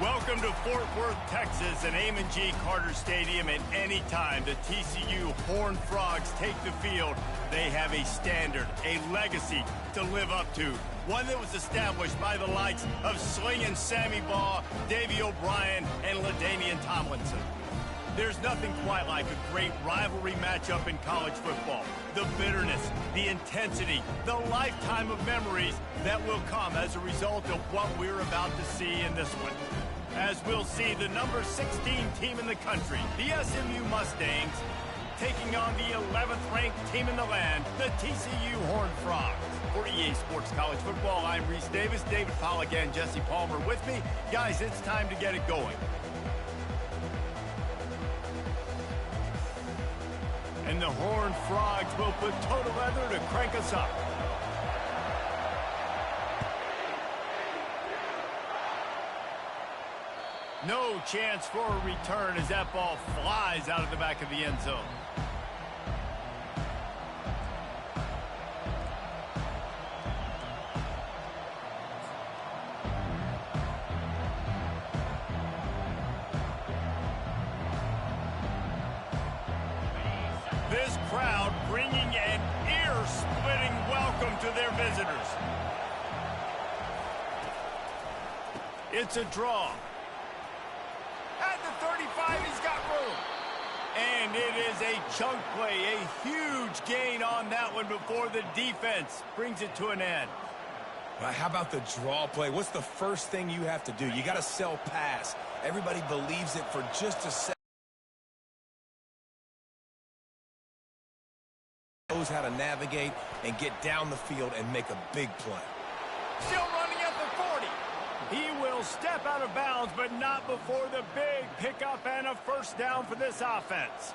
Welcome to Fort Worth, Texas, and Amon G. Carter Stadium. At any time the TCU Horned Frogs take the field, they have a standard, a legacy to live up to. One that was established by the likes of Slingin' Sammy Baugh, Davey O'Brien, and LaDainian Tomlinson. There's nothing quite like a great rivalry matchup in college football. The bitterness, the intensity, the lifetime of memories that will come as a result of what we're about to see in this one. As we'll see the number 16 team in the country, the SMU Mustangs, taking on the 11th ranked team in the land, the TCU Horned Frogs. For EA Sports College Football, I'm Reese Davis, David Pollack and Jesse Palmer with me. Guys, it's time to get it going. And the Horned Frogs will put total leather to crank us up. No chance for a return as that ball flies out of the back of the end zone. This crowd bringing an ear-splitting welcome to their visitors. It's a draw. At the 35, he's got room. And it is a chunk play, a huge gain on that one before the defense brings it to an end. How about the draw play? What's the first thing you have to do? You got to sell pass. Everybody believes it for just a second. Knows how to navigate and get down the field and make a big play. Still running at the 40. He will step out of bounds, but not before the big pickup and a first down for this offense.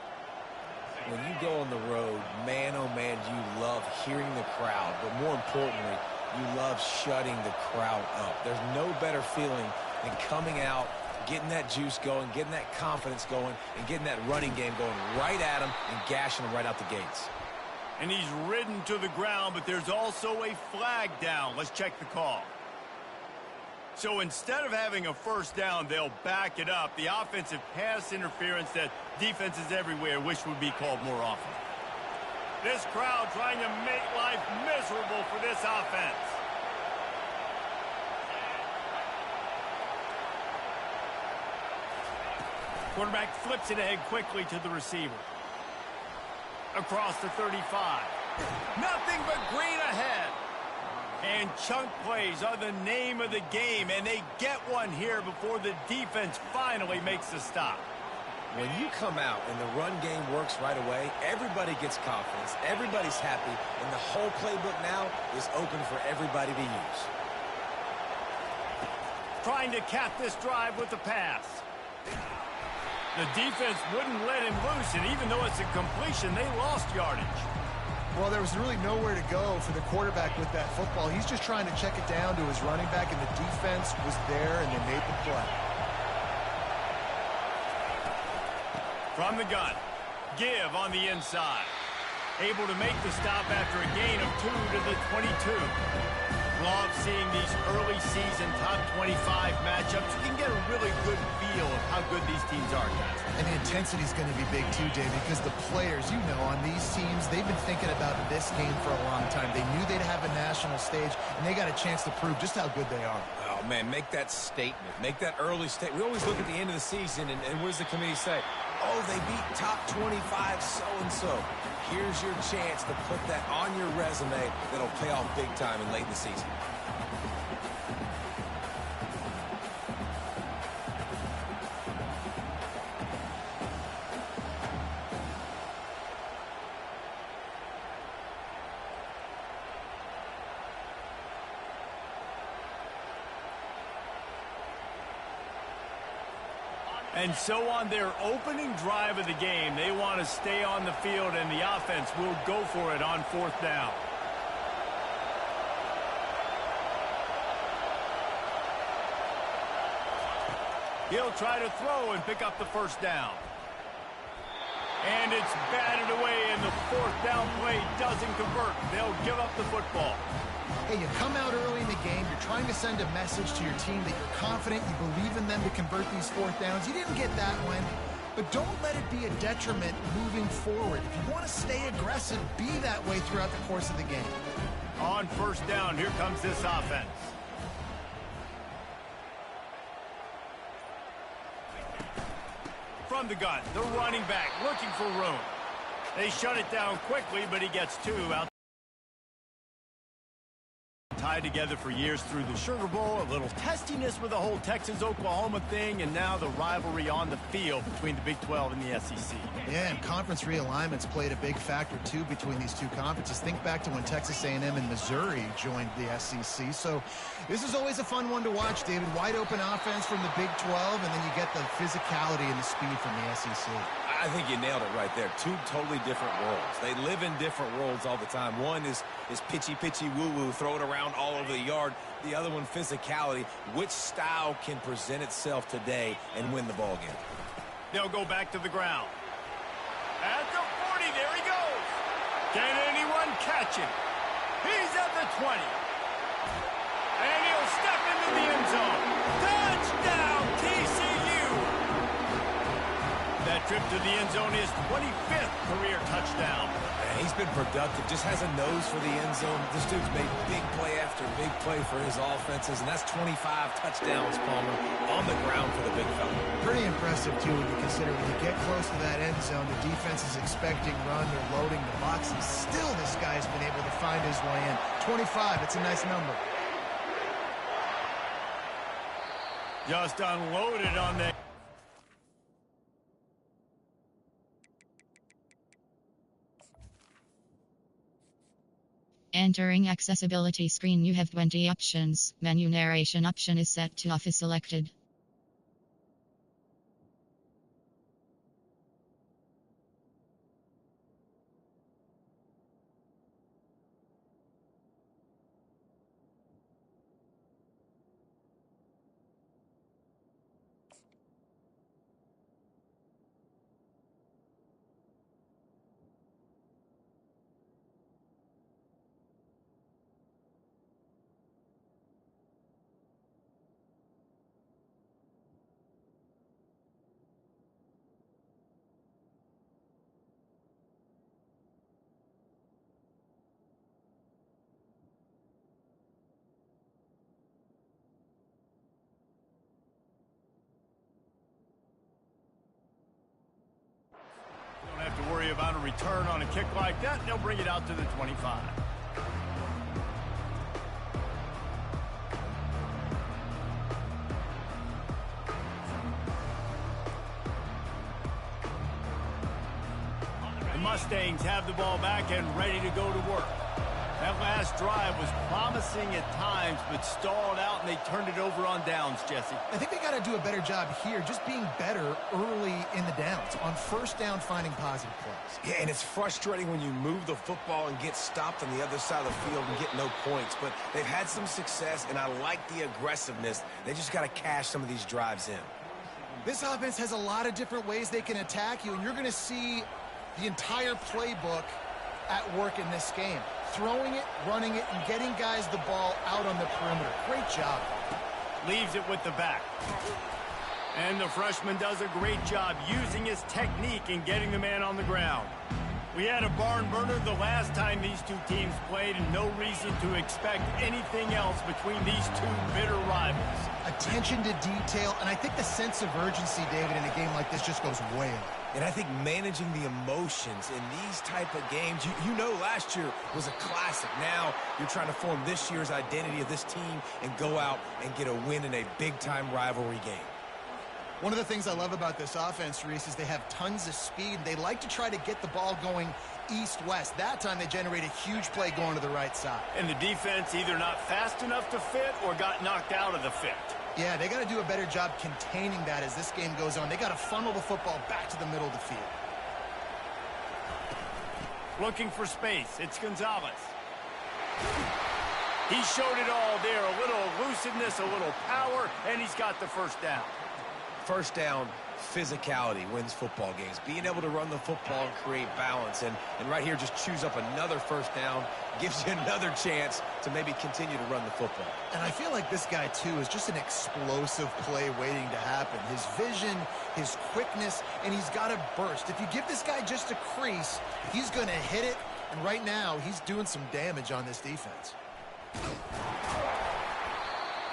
When you go on the road, man, oh man, you love hearing the crowd, but more importantly, you love shutting the crowd up. There's no better feeling than coming out, getting that juice going, getting that confidence going, and getting that running game going right at them and gashing them right out the gates. And he's ridden to the ground, but there's also a flag down. Let's check the call. So instead of having a first down, they'll back it up. The offensive pass interference that defenses everywhere wish would be called more often. This crowd trying to make life miserable for this offense. Quarterback flips it ahead quickly to the receiver. Across the 35. Nothing but green ahead. And chunk plays are the name of the game, and they get one here before the defense finally makes the stop. When you come out and the run game works right away, everybody gets confidence, everybody's happy, and the whole playbook now is open for everybody to use. Trying to cap this drive with the pass. The defense wouldn't let him loose, and even though it's a completion, they lost yardage. Well, there was really nowhere to go for the quarterback with that football. He's just trying to check it down to his running back, and the defense was there, and they made the play. From the gun, Give on the inside. Able to make the stop after a gain of 2 to the 22. Love seeing these early season top 25 matchups. You can get a really good feel of how good these teams are, guys. And the intensity is going to be big too, David, because the players, you know, on these teams, they've been thinking about this game for a long time. They knew they'd have a national stage, and they got a chance to prove just how good they are. Oh, man, make that statement. Make that early statement. We always look at the end of the season, and what does the committee say? Oh, they beat top 25 so-and-so. Here's your chance to put that on your resume that'll pay off big time in late in the season. And so on their opening drive of the game, they want to stay on the field, and the offense will go for it on 4th down. He'll try to throw and pick up the first down. And it's batted away, and the fourth down play doesn't convert. They'll give up the football. Hey, you come out early in the game, you're trying to send a message to your team that you're confident, you believe in them to convert these fourth downs. You didn't get that one, but don't let it be a detriment moving forward. If you want to stay aggressive, be that way throughout the course of the game. On first down, here comes this offense. From the gun, the running back looking for room. They shut it down quickly, but he gets two out. Tied together for years through the Sugar Bowl, a little testiness with the whole Texas-Oklahoma thing, and now the rivalry on the field between the Big 12 and the SEC. Yeah, and conference realignments played a big factor, too, between these two conferences. Think back to when Texas A&M and Missouri joined the SEC. So this is always a fun one to watch, David. Wide open offense from the Big 12, and then you get the physicality and the speed from the SEC. I think you nailed it right there. Two totally different worlds. They live in different worlds all the time. One is pitchy, woo-woo, throw it around all over the yard. The other one, physicality. Which style can present itself today and win the ball game? They'll go back to the ground. At the 40, there he goes. Can anyone catch him? He's at the 20. And he'll step into the end zone. Touchdown, TCU! That trip to the end zone is 25th career touchdown. And he's been productive, just has a nose for the end zone. This dude's made big play after big play for his offenses, and that's 25 touchdowns, Palmer, on the ground for the big fella. Pretty impressive, too, when you consider when you get close to that end zone, the defense is expecting run, they're loading the box, and still this guy's been able to find his way in. 25, it's a nice number. Just unloaded on that. Entering accessibility screen, you have 20 options. Menu narration option is set to off is selected. Don't have to worry about a return on a kick like that. They'll bring it out to the 25. The Mustangs have the ball back and ready to go to work. That last drive was promising at times, but stalled out, and they turned it over on downs, Jesse. I think they got to do a better job here, just being better early in the downs. On first down, finding positive plays. Yeah, and it's frustrating when you move the football and get stopped on the other side of the field and get no points. But they've had some success, and I like the aggressiveness. They just got to cash some of these drives in. This offense has a lot of different ways they can attack you, and you're going to see the entire playbook at work in this game. Throwing it, running it, and getting guys the ball out on the perimeter. Great job. Leaves it with the back. And the freshman does a great job using his technique and getting the man on the ground. We had a barn burner the last time these two teams played, and no reason to expect anything else between these two bitter rivals. Attention to detail, and I think the sense of urgency, David, in a game like this just goes way up. And I think managing the emotions in these type of games, you know last year was a classic. Now you're trying to form this year's identity of this team and go out and get a win in a big-time rivalry game. One of the things I love about this offense, Reese, is they have tons of speed. They like to try to get the ball going east-west. That time they generate a huge play going to the right side. And the defense either not fast enough to fit or got knocked out of the fit. Yeah, they got to do a better job containing that as this game goes on. They got to funnel the football back to the middle of the field. Looking for space. It's Gonzalez. He showed it all there. A little elusiveness, a little power, and he's got the first down. First down, physicality wins football games. Being able to run the football and create balance. And right here, just choose up another first down, gives you another chance to maybe continue to run the football. And I feel like this guy, too, is just an explosive play waiting to happen. His vision, his quickness, and he's got a burst. If you give this guy just a crease, he's going to hit it. And right now, he's doing some damage on this defense.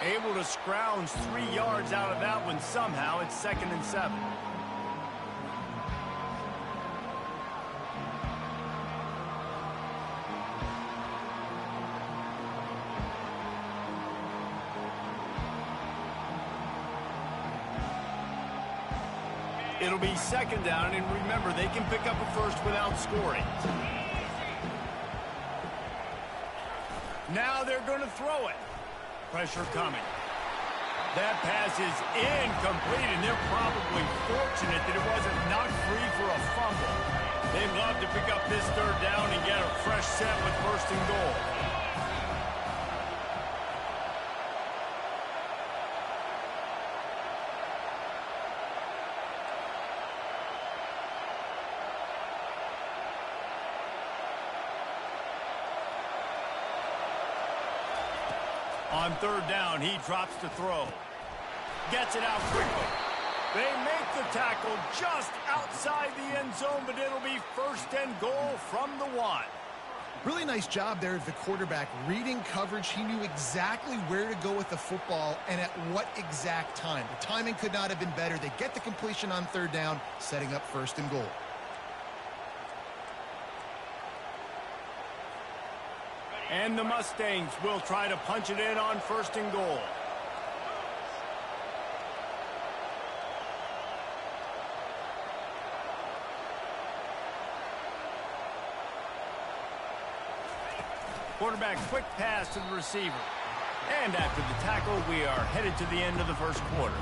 Able to scrounge 3 yards out of that one somehow. It's 2nd and 7. It'll be 2nd down, and remember, they can pick up a first without scoring. Now they're going to throw it. Pressure coming. That pass is incomplete, and they're probably fortunate that it wasn't knocked free for a fumble. They'd love to pick up this 3rd down and get a fresh set with 1st and goal. On 3rd down, he drops to throw. Gets it out quickly. They make the tackle just outside the end zone, but it'll be 1st and goal from the 1. Really nice job there of the quarterback reading coverage. He knew exactly where to go with the football and at what exact time. The timing could not have been better. They get the completion on 3rd down, setting up 1st and goal. And the Mustangs will try to punch it in on 1st and goal. Quarterback quick pass to the receiver. And after the tackle, we are headed to the end of the 1st quarter.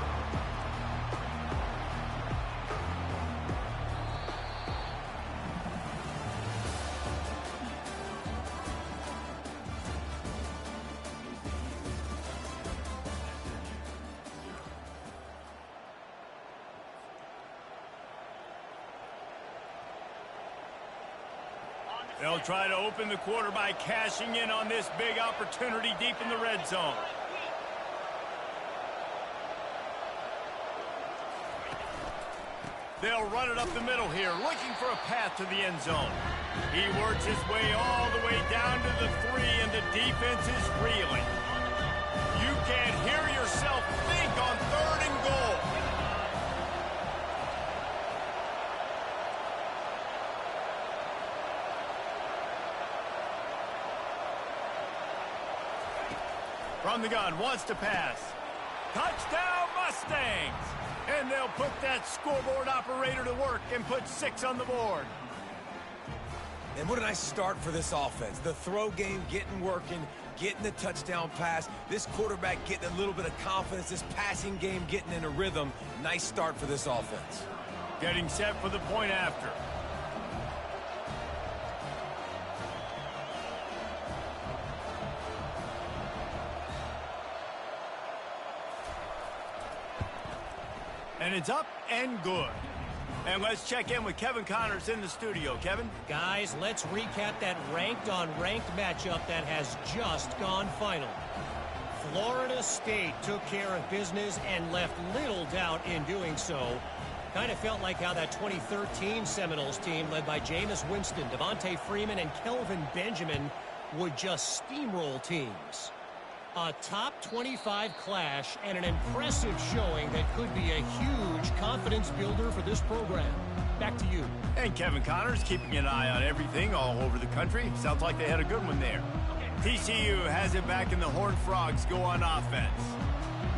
They'll try to open the quarter by cashing in on this big opportunity deep in the red zone. They'll run it up the middle here, looking for a path to the end zone. He works his way all the way down to the 3, and the defense is reeling. You can't hear yourself think on 3rd and goal. From the gun, wants to pass. Touchdown, Mustangs! And they'll put that scoreboard operator to work and put 6 on the board. And what a nice start for this offense. The throw game getting working, getting the touchdown pass. This quarterback getting a little bit of confidence. This passing game getting in a rhythm. Nice start for this offense. Getting set for the point after. And it's up and good. And let's check in with Kevin Connors in the studio. Kevin? Guys, let's recap that ranked-on-ranked matchup that has just gone final. Florida State took care of business and left little doubt in doing so. Kind of felt like how that 2013 Seminoles team led by Jameis Winston, Devontae Freeman, and Kelvin Benjamin would just steamroll teams. A top 25 clash and an impressive showing that could be a huge confidence builder for this program. Back to you. And Kevin Connors keeping an eye on everything all over the country. Sounds like they had a good one there. TCU has it back, and the Horned Frogs go on offense.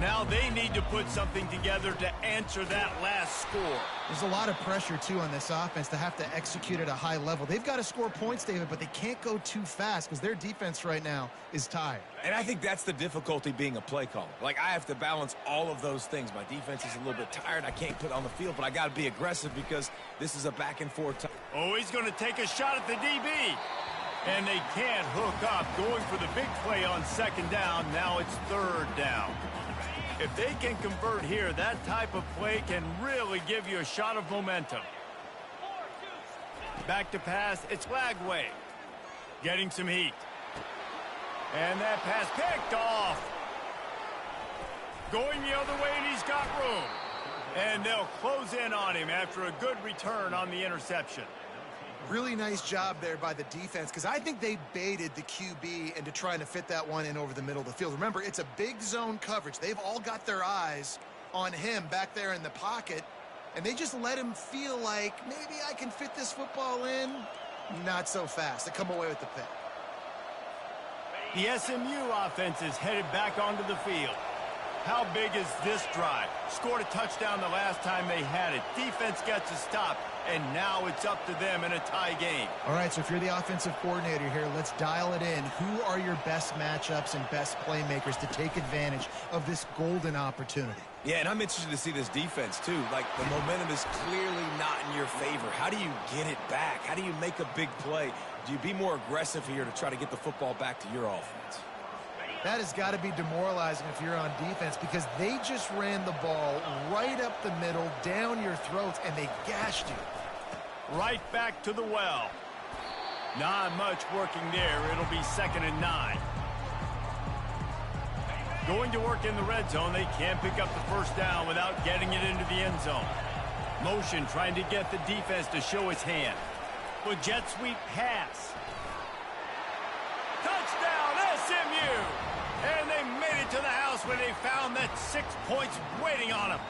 Now they need to put something together to answer that last score. There's a lot of pressure, too, on this offense to have to execute at a high level. They've got to score points, David, but they can't go too fast because their defense right now is tired. And I think that's the difficulty being a play caller. Like, I have to balance all of those things. My defense is a little bit tired. I can't put it on the field, but I got to be aggressive because this is a back-and-forth. Oh, he's going to take a shot at the DB. And they can't hook up, going for the big play on 2nd down. Now it's 3rd down. If they can convert here, that type of play can really give you a shot of momentum. Back to pass, it's Lagway. Getting some heat. And that pass picked off. Going the other way, and he's got room. And they'll close in on him after a good return on the interception. Really nice job there by the defense, because I think they baited the QB into trying to fit that one in over the middle of the field. Remember, it's a big zone coverage. They've all got their eyes on him back there in the pocket, and they just let him feel like, maybe I can fit this football in. Not so fast. They come away with the pick. The SMU offense is headed back onto the field. How big is this drive? Scored a touchdown the last time they had it. Defense gets a stop, and now it's up to them in a tie game. All right, so if you're the offensive coordinator here, let's dial it in. Who are your best matchups and best playmakers to take advantage of this golden opportunity? Yeah, and I'm interested to see this defense, too. Like, the momentum is clearly not in your favor. How do you get it back? How do you make a big play? Do you be more aggressive here to try to get the football back to your offense? That has got to be demoralizing if you're on defense, because they just ran the ball right up the middle, down your throats, and they gashed you. Right back to the well. Not much working there. It'll be 2nd and 9. Going to work in the red zone. They can't pick up the first down without getting it into the end zone. Motion trying to get the defense to show its hand. With jet sweep pass. Touchdown, SMU! And they made it to the house when they found that 6 points waiting on them.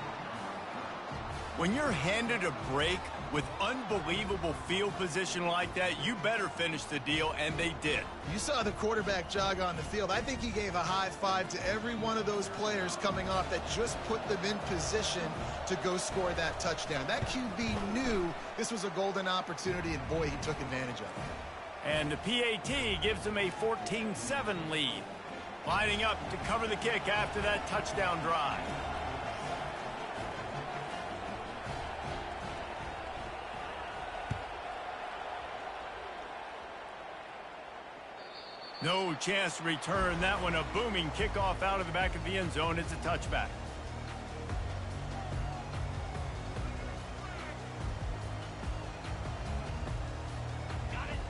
When you're handed a break with unbelievable field position like that, you better finish the deal, and they did. You saw the quarterback jog on the field. I think he gave a high five to every one of those players coming off that just put them in position to go score that touchdown. That QB knew this was a golden opportunity, and boy, he took advantage of it. And the PAT gives them a 14-7 lead. Lining up to cover the kick after that touchdown drive. No chance to return that one. A booming kickoff out of the back of the end zone. It's a touchback.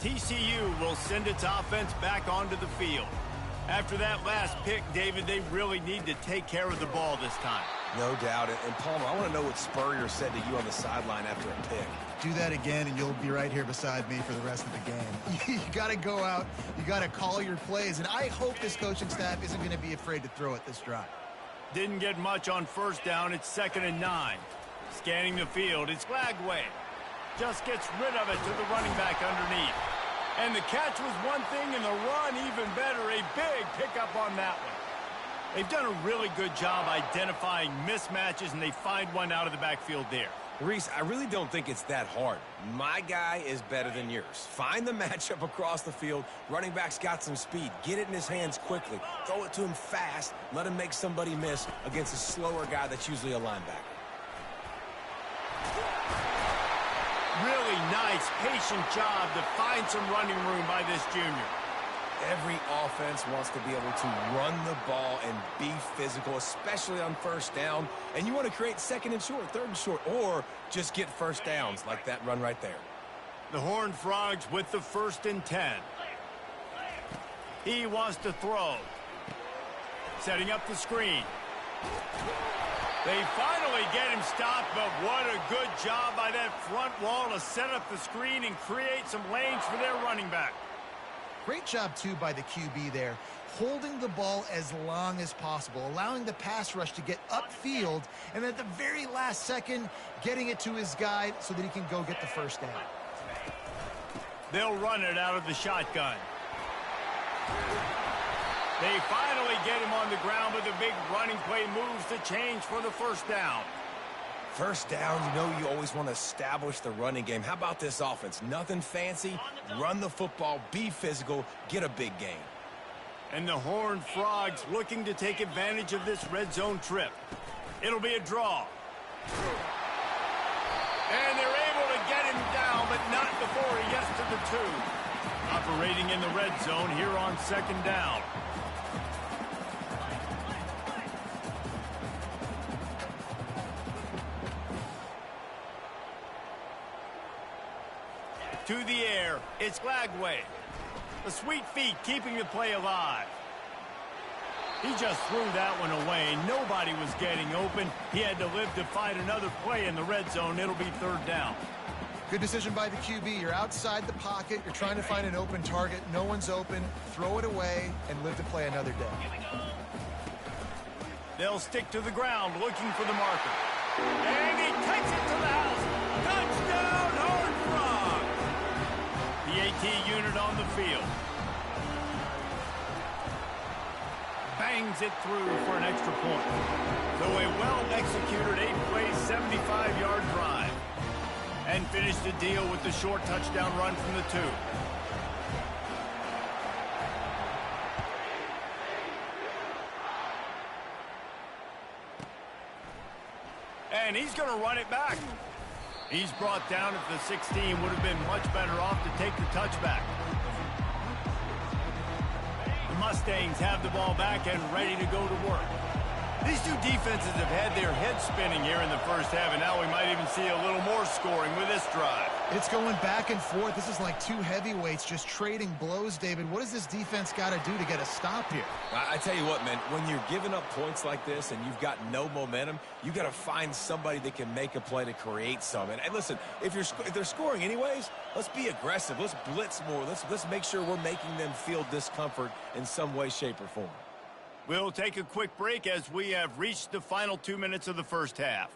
TCU will send its offense back onto the field. After that last pick, David, they really need to take care of the ball this time. No doubt. And Palmer, I want to know what Spurrier said to you on the sideline after a pick. Do that again, and you'll be right here beside me for the rest of the game. You got to go out. You got to call your plays, and I hope this coaching staff isn't going to be afraid to throw it this drive. Didn't get much on first down. It's 2nd and 9. Scanning the field. It's Lagway. Just gets rid of it to the running back underneath. And the catch was one thing, and the run even better. A big pickup on that one. They've done a really good job identifying mismatches, and they find one out of the backfield there. Reese, I really don't think it's that hard. My guy is better than yours. Find the matchup across the field. Running back's got some speed. Get it in his hands quickly. Throw it to him fast. Let him make somebody miss against a slower guy that's usually a linebacker. Really nice, patient job to find some running room by this junior. Every offense wants to be able to run the ball and be physical, especially on first down. And you want to create 2nd and short, 3rd and short, or just get first downs like that run right there. The Horned Frogs with the 1st and 10. He wants to throw. Setting up the screen. They finally get him stopped, but what a good job by that front wall to set up the screen and create some lanes for their running back. Great job, too, by the QB there, holding the ball as long as possible, allowing the pass rush to get upfield, and at the very last second, getting it to his guy so that he can go get the first down. They'll run it out of the shotgun. They finally get him on the ground, but the big running play moves the change for the first down. First down, you know you always want to establish the running game. How about this offense? Nothing fancy. Run the football, be physical, get a big gain. And the Horned Frogs looking to take advantage of this red zone trip. It'll be a draw. And they're able to get him down, but not before he gets to the 2. Operating in the red zone here on 2nd down. to the air. It's Lagway. The sweet feet keeping the play alive. He just threw that one away. Nobody was getting open. He had to live to fight another play in the red zone. It'll be third down. Good decision by the QB. You're outside the pocket. You're trying to find an open target. No one's open. Throw it away and live to play another day. They'll stick to the ground looking for the marker. And he takes it to the house. Touchdown, Horned Frogs! The AT unit on the field. Bangs it through for an extra point. So a well-executed 8-play, 75-yard drive. And finish the deal with the short touchdown run from the 2. And he's going to run it back. He's brought down at the 16. Would have been much better off to take the touchback. The Mustangs have the ball back and ready to go to work. These two defenses have had their heads spinning here in the first half, and now we might even see a little more scoring with this drive. It's going back and forth. This is like two heavyweights just trading blows, David. What does this defense got to do to get a stop here? I tell you what, man, when you're giving up points like this and you've got no momentum, you got to find somebody that can make a play to create some. And listen, if they're scoring anyways, let's be aggressive. Let's blitz more. Let's make sure we're making them feel discomfort in some way, shape, or form. We'll take a quick break as we have reached the final 2 minutes of the first half.